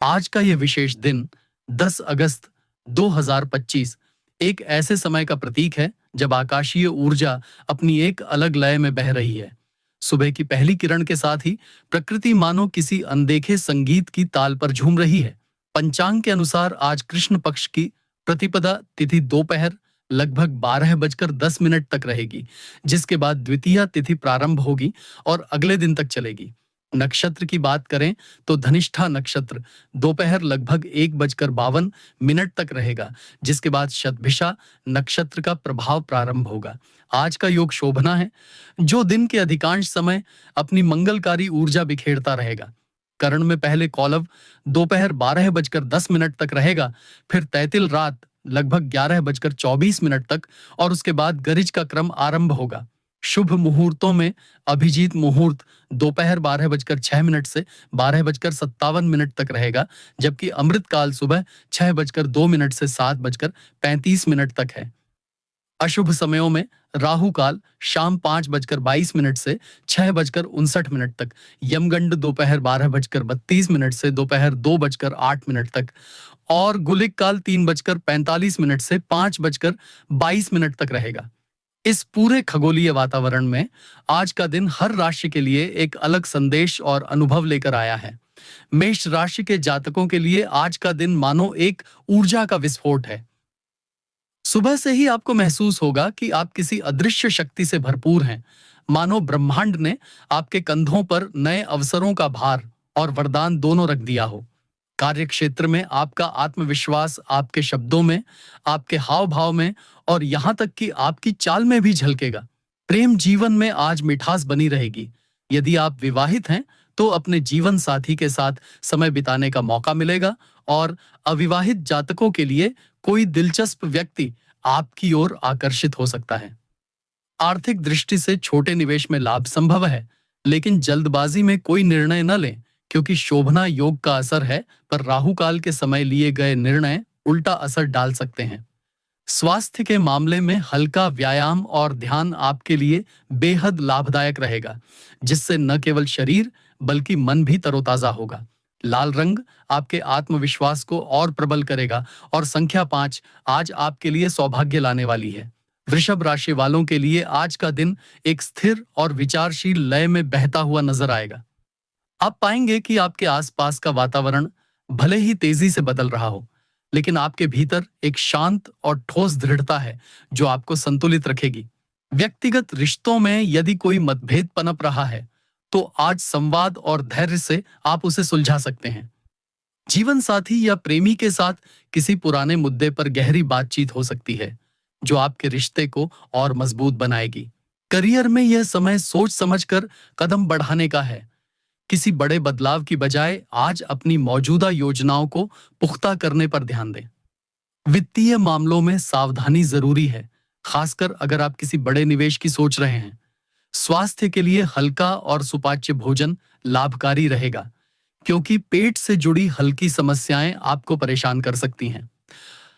आज का ये विशेष दिन 10 अगस्त 2025 एक ऐसे समय का प्रतीक है जब आकाशीय ऊर्जा अपनी एक अलग लय में बह रही है। सुबह की पहली किरण के साथ ही प्रकृति मानो किसी अनदेखे संगीत की ताल पर झूम रही है। पंचांग के अनुसार आज कृष्ण पक्ष की प्रतिपदा तिथि दोपहर लगभग 12:10 तक रहेगी, जिसके बाद द्वितीया तिथि प्रारंभ होगी और अगले दिन तक चलेगी। नक्षत्र की बात करें तो धनिष्ठा नक्षत्र दोपहर लगभग 1:52 तक रहेगा, जिसके बाद शतभिषा नक्षत्र का प्रभाव प्रारंभ होगा। आज का योग शोभना है, जो दिन के अधिकांश समय अपनी मंगलकारी ऊर्जा बिखेरता रहेगा। करण में पहले कौलव दोपहर 12:10 तक रहेगा, फिर तैतिल रात लगभग 11:24 तक और उसके बाद गरिज का क्रम आरंभ होगा। शुभ मुहूर्तों में अभिजीत मुहूर्त दोपहर 12:06 से 12:57 तक रहेगा, जबकि अमृत काल सुबह 6:02 से 7:35 तक है। अशुभ समयों में राहु काल शाम 5:22 से 6:59 तक, यमगंड दोपहर 12:32 से दोपहर 2:08 तक और गुलिक काल 3:45 से 5:22 तक रहेगा। इस पूरे खगोलीय वातावरण में आज का दिन हर राशि के लिए एक अलग संदेश और अनुभव लेकर आया है। मेष राशि के जातकों के लिए आज का दिन मानो एक ऊर्जा का विस्फोट है। सुबह से ही आपको महसूस होगा कि आप किसी अदृश्य शक्ति से भरपूर हैं, मानो ब्रह्मांड ने आपके कंधों पर नए अवसरों का भार और वरदान दोनों रख दिया हो। कार्य क्षेत्र में आपका आत्मविश्वास आपके शब्दों में, आपके हाव भाव में और यहां तक कि आपकी चाल में भी झलकेगा। प्रेम जीवन में आज मिठास बनी रहेगी। यदि आप विवाहित हैं तो अपने जीवन साथी के साथ समय बिताने का मौका मिलेगा और अविवाहित जातकों के लिए कोई दिलचस्प व्यक्ति आपकी ओर आकर्षित हो सकता है। आर्थिक दृष्टि से छोटे निवेश में लाभ संभव है, लेकिन जल्दबाजी में कोई निर्णय न लें, क्योंकि शोभना योग का असर है, पर राहु काल के समय लिए गए निर्णय उल्टा असर डाल सकते हैं। स्वास्थ्य के मामले में हल्का व्यायाम और ध्यान आपके लिए बेहद लाभदायक रहेगा, जिससे न केवल शरीर बल्कि मन भी तरोताजा होगा। लाल रंग आपके आत्मविश्वास को और प्रबल करेगा और संख्या 5 आज आपके लिए सौभाग्य लाने वाली है। वृषभ राशि वालों के लिए आज का दिन एक स्थिर और विचारशील लय में बहता हुआ नजर आएगा। आप पाएंगे कि आपके आसपास का वातावरण भले ही तेजी से बदल रहा हो, लेकिन आपके भीतर एक शांत और ठोस दृढ़ता है जो आपको संतुलित रखेगी। व्यक्तिगत रिश्तों में यदि कोई मतभेद पनप रहा है, तो आज संवाद और धैर्य से आप उसे सुलझा सकते हैं। जीवन साथी या प्रेमी के साथ किसी पुराने मुद्दे पर गहरी बातचीत हो सकती है, जो आपके रिश्ते को और मजबूत बनाएगी। करियर में यह समय सोच समझकर कदम बढ़ाने का है। किसी बड़े बदलाव की बजाय आज अपनी मौजूदा योजनाओं को पुख्ता करने पर ध्यान दें। वित्तीय मामलों में सावधानी जरूरी है, खासकर अगर आप किसी बड़े निवेश की सोच रहे हैं। स्वास्थ्य के लिए हल्का और सुपाच्य भोजन लाभकारी रहेगा, क्योंकि पेट से जुड़ी हल्की समस्याएं आपको परेशान कर सकती हैं।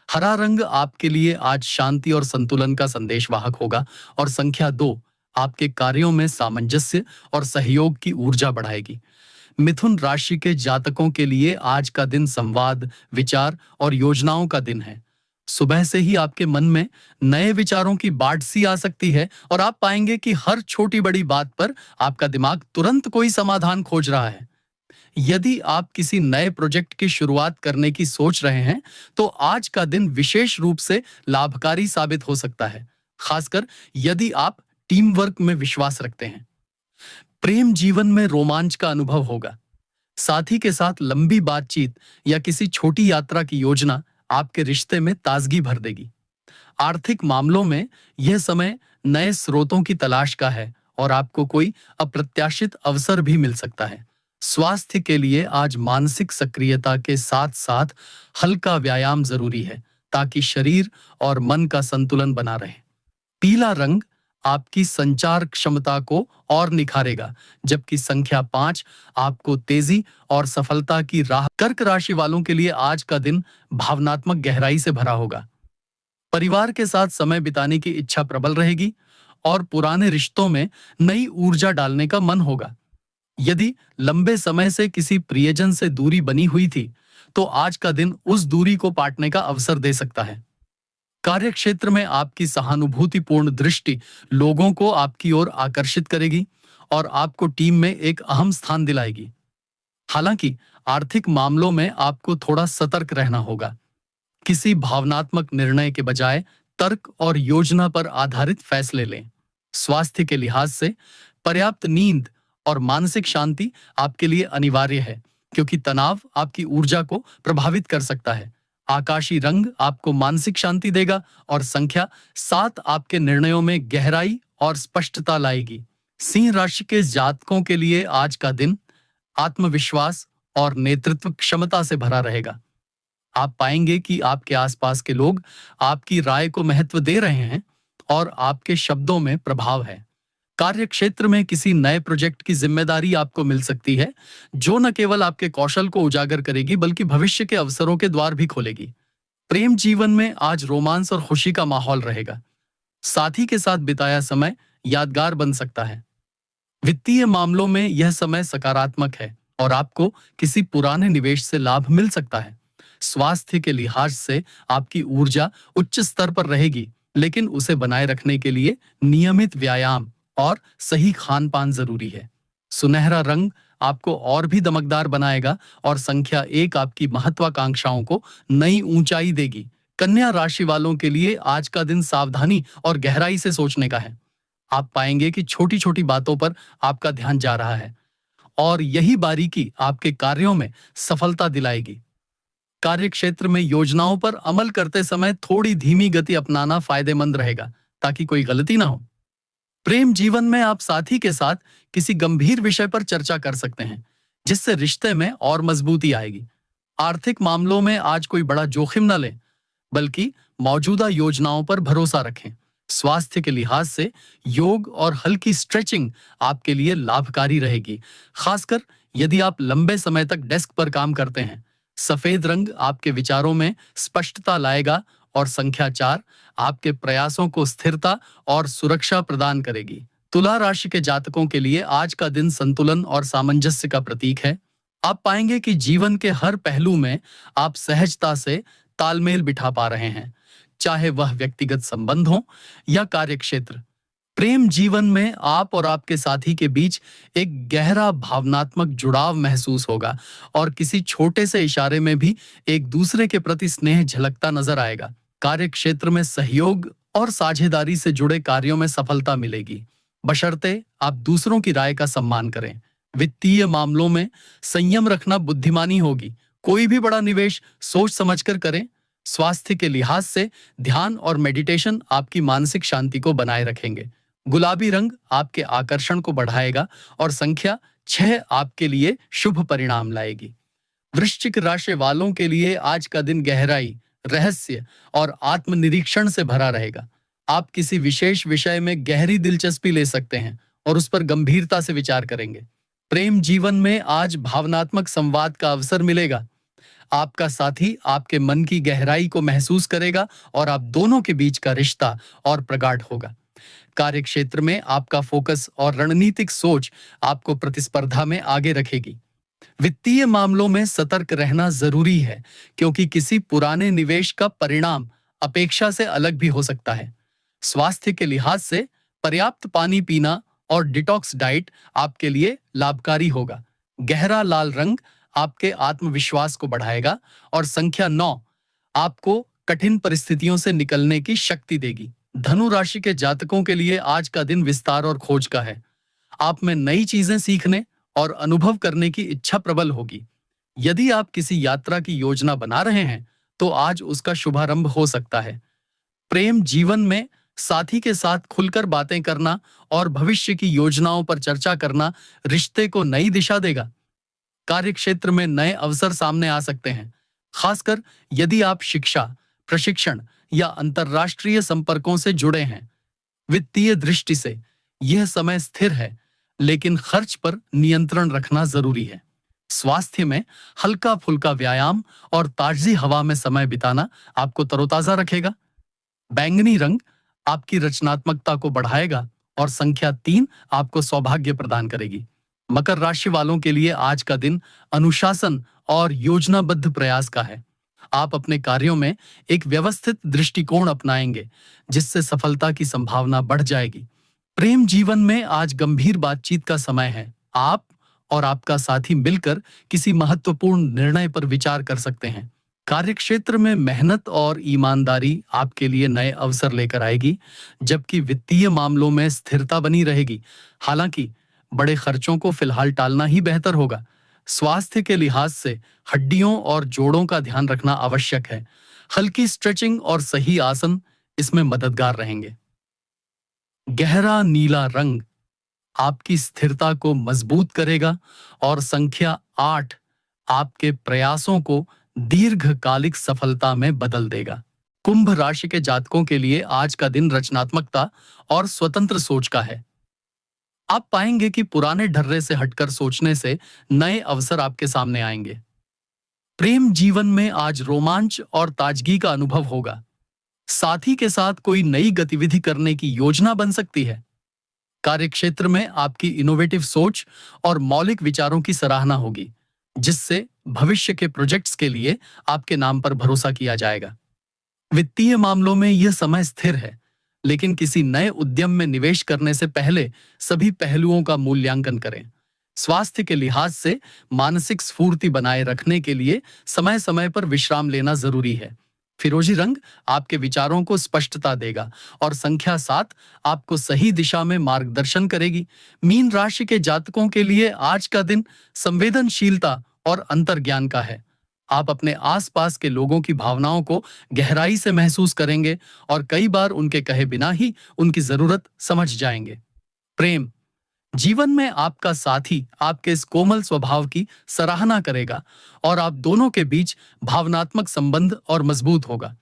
हरा रंग आपके लिए आज शांति और संतुलन का संदेशवाहक होगा और संख्या 2 आपके कार्यों में सामंजस्य और सहयोग की ऊर्जा बढ़ाएगी। मिथुन राशि के जातकों के लिए आज का दिन संवाद, विचार और योजनाओं का दिन है। सुबह से ही आपके मन में नए विचारों की बाढ़ सी आ सकती है और आप पाएंगे कि हर छोटी बड़ी बात पर आपका दिमाग तुरंत कोई समाधान खोज रहा है। यदि आप किसी नए प्रोजेक्ट की शुरुआत करने की सोच रहे हैं, तो आज का दिन विशेष रूप से लाभकारी साबित हो सकता है, खासकर यदि आप टीम वर्क में विश्वास रखते हैं। प्रेम जीवन में रोमांच का अनुभव होगा। साथी के साथ लंबी बातचीत या किसी छोटी यात्रा की योजना आपके रिश्ते में ताजगी भर देगी। आर्थिक मामलों में यह समय नए स्रोतों की तलाश का है और आपको कोई अप्रत्याशित अवसर भी मिल सकता है। स्वास्थ्य के लिए आज मानसिक सक्रियता के साथ साथ हल्का व्यायाम जरूरी है, ताकि शरीर और मन का संतुलन बना रहे। पीला रंग आपकी संचार क्षमता को और निखारेगा, जबकि संख्या 5 आपको तेजी और सफलता की राह। कर्क राशि वालों के लिए आज का दिन भावनात्मक गहराई से भरा होगा। परिवार के साथ समय बिताने की इच्छा प्रबल रहेगी और पुराने रिश्तों में नई ऊर्जा डालने का मन होगा। यदि लंबे समय से किसी प्रियजन से दूरी बनी हुई थी, तो आज का दिन उस दूरी को पाटने का अवसर दे सकता है। कार्यक्षेत्र में आपकी सहानुभूतिपूर्ण दृष्टि लोगों को आपकी ओर आकर्षित करेगी और आपको टीम में एक अहम स्थान दिलाएगी। हालांकि आर्थिक मामलों में आपको थोड़ा सतर्क रहना होगा। किसी भावनात्मक निर्णय के बजाय तर्क और योजना पर आधारित फैसले लें। स्वास्थ्य के लिहाज से पर्याप्त नींद और मानसिक शांति आपके लिए अनिवार्य है, क्योंकि तनाव आपकी ऊर्जा को प्रभावित कर सकता है। आकाशी रंग आपको मानसिक शांति देगा और संख्या 7 आपके निर्णयों में गहराई और स्पष्टता लाएगी। सिंह राशि के जातकों के लिए आज का दिन आत्मविश्वास और नेतृत्व क्षमता से भरा रहेगा। आप पाएंगे कि आपके आसपास के लोग आपकी राय को महत्व दे रहे हैं और आपके शब्दों में प्रभाव है। कार्यक्षेत्र में किसी नए प्रोजेक्ट की जिम्मेदारी आपको मिल सकती है, जो न केवल आपके कौशल को उजागर करेगी बल्कि भविष्य के अवसरों के द्वार भी खोलेगी। प्रेम जीवन में आज रोमांस और खुशी का माहौल रहेगा। साथी के साथ बिताया समय यादगार बन सकता है। वित्तीय मामलों में यह समय सकारात्मक है और आपको किसी पुराने निवेश से लाभ मिल सकता है। स्वास्थ्य के लिहाज से आपकी ऊर्जा उच्च स्तर पर रहेगी, लेकिन उसे बनाए रखने के लिए नियमित व्यायाम और सही खान-पान जरूरी है। सुनहरा रंग आपको और भी दमकदार बनाएगा और संख्या 1 आपकी महत्वाकांक्षाओं को नई ऊंचाई देगी। कन्या राशि वालों के लिए आज का दिन सावधानी और गहराई से सोचने का है। आप पाएंगे कि छोटी छोटी बातों पर आपका ध्यान जा रहा है और यही बारीकी आपके कार्यों में सफलता दिलाएगी। कार्यक्षेत्र में योजनाओं पर अमल करते समय थोड़ी धीमी गति अपनाना फायदेमंद रहेगा, ताकि कोई गलती ना हो। प्रेम जीवन में आप साथी के साथ किसी गंभीर विषय पर चर्चा कर सकते हैं, जिससे रिश्ते में और मजबूती आएगी। आर्थिक मामलों में आज कोई बड़ा जोखिम न लें, बल्कि मौजूदा योजनाओं पर भरोसा रखें। स्वास्थ्य के लिहाज से योग और हल्की स्ट्रेचिंग आपके लिए लाभकारी रहेगी, खासकर यदि आप लंबे समय तक डेस्क पर काम करते हैं। सफेद रंग आपके विचारों में स्पष्टता लाएगा और संख्या 4 आपके प्रयासों को स्थिरता और सुरक्षा प्रदान करेगी। तुला राशि के जातकों के लिए आज का दिन संतुलन और सामंजस्य का प्रतीक है। आप पाएंगे कि जीवन के हर पहलू में आप सहजता से तालमेल बिठा पा रहे हैं, चाहे वह व्यक्तिगत संबंध हो या कार्यक्षेत्र। प्रेम जीवन में आप और आपके साथी के बीच एक गहरा भावनात्मक जुड़ाव महसूस होगा और किसी छोटे से इशारे में भी एक दूसरे के प्रति स्नेह झलकता नजर आएगा। कार्यक्षेत्र में सहयोग और साझेदारी से जुड़े कार्यों में सफलता मिलेगी, बशर्ते आप दूसरों की राय का सम्मान करें। वित्तीय मामलों में संयम रखना बुद्धिमानी होगी। कोई भी बड़ा निवेश सोच समझकर करें। स्वास्थ्य के लिहाज से ध्यान और मेडिटेशन आपकी मानसिक शांति को बनाए रखेंगे। गुलाबी रंग आपके आकर्षण को बढ़ाएगा और संख्या 6 आपके लिए शुभ परिणाम लाएगी। वृश्चिक राशि वालों के लिए आज का दिन गहराई, रहस्य और आत्मनिरीक्षण से भरा रहेगा। आप किसी विशेष विषय में गहरी दिलचस्पी ले सकते हैं और उस पर गंभीरता से विचार करेंगे। प्रेम जीवन में आज भावनात्मक संवाद का अवसर मिलेगा। आपका साथी आपके मन की गहराई को महसूस करेगा और आप दोनों के बीच का रिश्ता और प्रगाढ़ होगा। कार्यक्षेत्र में आपका फोकस और रणनीतिक सोच आपको प्रतिस्पर्धा में आगे रखेगी। वित्तीय मामलों में सतर्क रहना जरूरी है, क्योंकि किसी पुराने निवेश का परिणाम अपेक्षा से अलग भी हो सकता है। स्वास्थ्य के लिहाज से पर्याप्त पानी पीना और डिटॉक्स डाइट आपके लिए लाभकारी होगा। गहरा लाल रंग आपके आत्मविश्वास को बढ़ाएगा और संख्या 9 आपको कठिन परिस्थितियों से निकलने की शक्ति देगी। धनु राशि के जातकों के लिए आज का दिन विस्तार और खोज का है। आप में नई चीजें सीखने और अनुभव करने की इच्छा प्रबल होगी। यदि आप किसी यात्रा की योजना बना रहे हैं, तो आज उसका शुभारंभ हो सकता है। प्रेम जीवन में साथी के साथ खुलकर बातें करना और भविष्य की योजनाओं पर चर्चा करना रिश्ते को नई दिशा देगा। कार्यक्षेत्र में नए अवसर सामने आ सकते हैं, खासकर यदि आप शिक्षा, प्रशिक्षण या अंतर्राष्ट्रीय संपर्कों से जुड़े हैं। वित्तीय दृष्टि से यह समय स्थिर है, लेकिन खर्च पर नियंत्रण रखना जरूरी है। स्वास्थ्य में हल्का फुल्का व्यायाम और ताजी हवा में समय बिताना आपको तरोताजा रखेगा। बैंगनी रंग आपकी रचनात्मकता को बढ़ाएगा और संख्या 3 आपको सौभाग्य प्रदान करेगी। मकर राशि वालों के लिए आज का दिन अनुशासन और योजनाबद्ध प्रयास का है। आप अपने कार्यों में एक व्यवस्थित दृष्टिकोण अपनाएंगे, जिससे सफलता की संभावना बढ़ जाएगी। प्रेम जीवन में आज गंभीर बातचीत का समय है। आप और आपका साथी मिलकर किसी महत्वपूर्ण निर्णय पर विचार कर सकते हैं। कार्यक्षेत्र में मेहनत और ईमानदारी आपके लिए नए अवसर लेकर आएगी, जबकि वित्तीय मामलों में स्थिरता बनी रहेगी। हालांकि बड़े खर्चों को फिलहाल टालना ही बेहतर होगा। स्वास्थ्य के लिहाज से हड्डियों और जोड़ों का ध्यान रखना आवश्यक है। हल्की स्ट्रेचिंग और सही आसन इसमें मददगार रहेंगे। गहरा नीला रंग आपकी स्थिरता को मजबूत करेगा और संख्या 8 आपके प्रयासों को दीर्घकालिक सफलता में बदल देगा। कुंभ राशि के जातकों के लिए आज का दिन रचनात्मकता और स्वतंत्र सोच का है। आप पाएंगे कि पुराने ढर्रे से हटकर सोचने से नए अवसर आपके सामने आएंगे। प्रेम जीवन में आज रोमांच और ताजगी का अनुभव होगा। साथी के साथ कोई नई गतिविधि करने की योजना बन सकती है। कार्यक्षेत्र में आपकी इनोवेटिव सोच और मौलिक विचारों की सराहना होगी, जिससे भविष्य के प्रोजेक्ट्स के लिए आपके नाम पर भरोसा किया जाएगा। वित्तीय मामलों में यह समय स्थिर है, लेकिन किसी नए उद्यम में निवेश करने से पहले सभी पहलुओं का मूल्यांकन करें। स्वास्थ्य के लिहाज से मानसिक स्फूर्ति बनाए रखने के लिए समय समय पर विश्राम लेना जरूरी है। फिरोजी रंग आपके विचारों को स्पष्टता देगा और संख्या 7 आपको सही दिशा में मार्गदर्शन करेगी। मीन राशि के जातकों के लिए आज का दिन संवेदनशीलता और अंतर्ज्ञान का है। आप अपने आसपास के लोगों की भावनाओं को गहराई से महसूस करेंगे और कई बार उनके कहे बिना ही उनकी जरूरत समझ जाएंगे। प्रेम जीवन में आपका साथी आपके इस कोमल स्वभाव की सराहना करेगा और आप दोनों के बीच भावनात्मक संबंध और मजबूत होगा।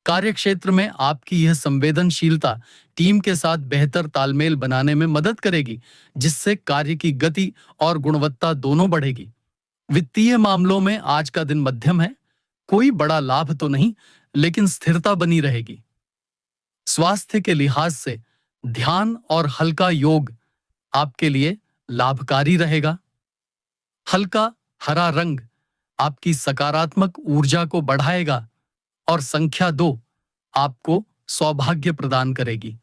कार्यक्षेत्र में आपकी यह संवेदनशीलता टीम के साथ बेहतर तालमेल बनाने में मदद करेगी, जिससे कार्य की गति और गुणवत्ता दोनों बढ़ेगी। वित्तीय मामलों में आज का दिन मध्यम है। कोई बड़ा लाभ तो नहीं, लेकिन स्थिरता बनी रहेगी। स्वास्थ्य के लिहाज से ध्यान और हल्का योग आपके लिए लाभकारी रहेगा। हल्का हरा रंग आपकी सकारात्मक ऊर्जा को बढ़ाएगा और संख्या 2 आपको सौभाग्य प्रदान करेगी।